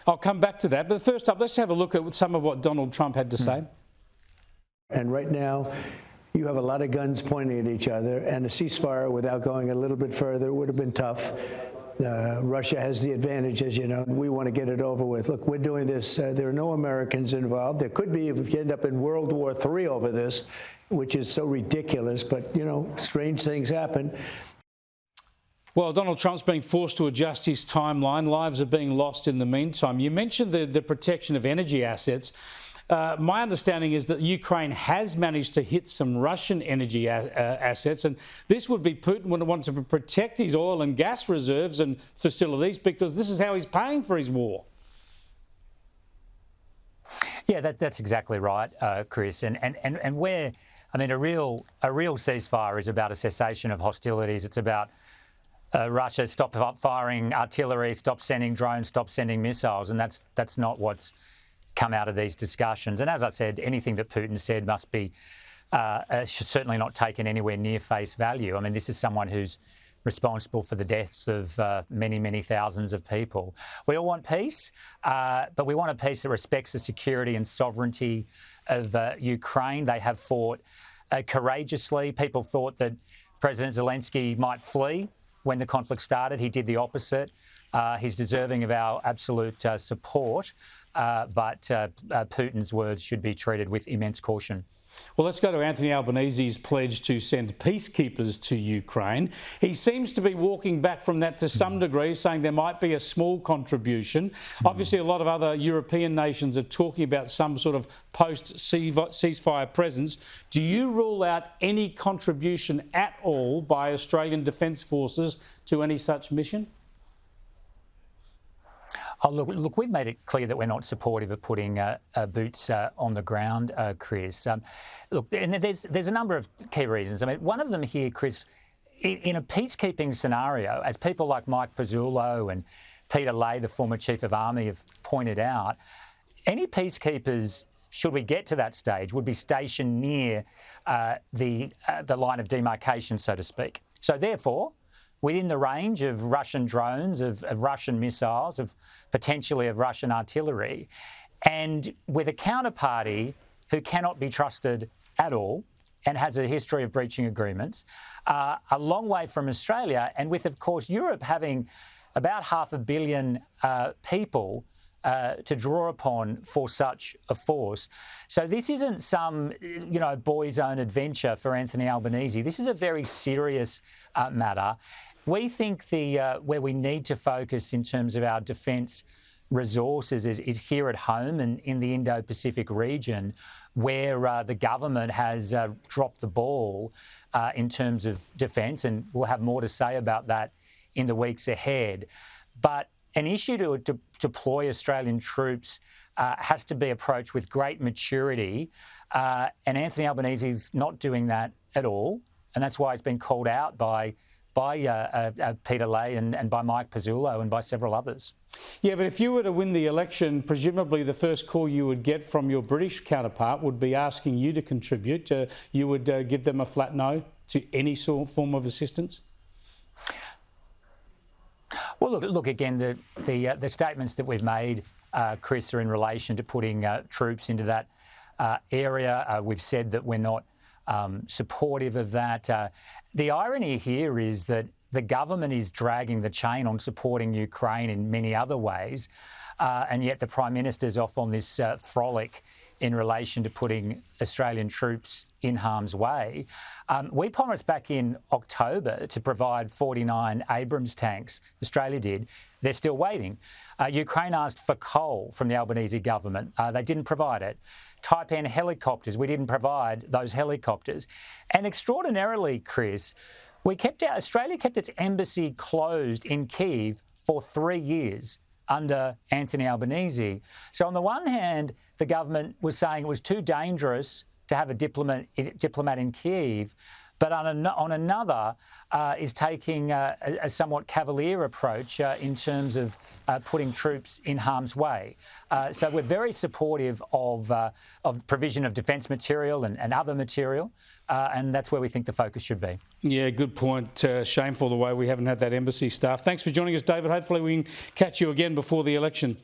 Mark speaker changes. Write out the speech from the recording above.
Speaker 1: I'll come back to that. But first up, let's have a look at some of what Donald Trump had to say.
Speaker 2: And right now, you have a lot of guns pointing at each other, and a ceasefire without going a little bit further would have been tough. Russia has the advantage, as you know. We want to get it over with. Look, we're doing this. There are no Americans involved. There could be if you end up in World War III over this, which is so ridiculous. But, you know, strange things happen.
Speaker 1: Well, Donald Trump's being forced to adjust his timeline. Lives are being lost in the meantime. You mentioned the protection of energy assets. My understanding is that Ukraine has managed to hit some Russian energy assets, and this would be Putin would want to protect his oil and gas reserves and facilities because this is how he's paying for his war.
Speaker 3: Yeah, that's exactly right, Chris. And where, I mean, a real ceasefire is about a cessation of hostilities. It's about Russia stop firing artillery, stop sending drones, stop sending missiles, and that's not what's come out of these discussions. And as I said, anything that Putin said must be should certainly not taken anywhere near face value. I mean, this is someone who's responsible for the deaths of many, many thousands of people. We all want peace, but we want a peace that respects the security and sovereignty of Ukraine. They have fought courageously. People thought that President Zelensky might flee when the conflict started. He did the opposite. He's deserving of our absolute support, but Putin's words should be treated with immense caution.
Speaker 1: Well, let's go to Anthony Albanese's pledge to send peacekeepers to Ukraine. He seems to be walking back from that to some degree, saying there might be a small contribution. Obviously, a lot of other European nations are talking about some sort of post-ceasefire presence. Do you rule out any contribution at all by Australian Defence Forces to any such mission?
Speaker 3: Oh, look, we've made it clear that we're not supportive of putting boots on the ground, Chris. Look, and there's a number of key reasons. I mean, one of them here, Chris, in a peacekeeping scenario, as people like Mike Pizzullo and Peter Lay, the former Chief of Army, have pointed out, any peacekeepers, should we get to that stage, would be stationed near the line of demarcation, so to speak. So therefore, within the range of Russian drones, of Russian missiles, of potentially of Russian artillery, and with a counterparty who cannot be trusted at all and has a history of breaching agreements, a long way from Australia, and with, of course, Europe having about 500 million people to draw upon for such a force. So this isn't some, boy's own adventure for Anthony Albanese. This is a very serious matter. We think where we need to focus in terms of our defence resources is here at home and in the Indo-Pacific region, where the government has dropped the ball in terms of defence, and we'll have more to say about that in the weeks ahead. But an issue to deploy Australian troops has to be approached with great maturity, and Anthony Albanese is not doing that at all, and that's why it's been called out by Peter Lay and by Mike Pizzullo and by several others.
Speaker 1: Yeah, but if you were to win the election, presumably the first call you would get from your British counterpart would be asking you to contribute. You would give them a flat no to any form of assistance?
Speaker 3: Well, look again, the statements that we've made, Chris, are in relation to putting troops into that area. We've said that we're not supportive of that. The irony here is that the government is dragging the chain on supporting Ukraine in many other ways, and yet the Prime Minister's off on this frolic in relation to putting Australian troops in harm's way. We promised back in October to provide 49 Abrams tanks. Australia did. They're still waiting. Ukraine asked for coal from the Albanese government. They didn't provide it. Type N helicopters, we didn't provide those helicopters. And extraordinarily, Chris, Australia kept its embassy closed in Kyiv for 3 years under Anthony Albanese. So on the one hand, the government was saying it was too dangerous to have a diplomat in Kyiv, but on another is taking a somewhat cavalier approach in terms of putting troops in harm's way. So we're very supportive of provision of defence material and other material, and that's where we think the focus should be.
Speaker 1: Yeah, good point. Shameful the way we haven't had that embassy staff. Thanks for joining us, David. Hopefully we can catch you again before the election.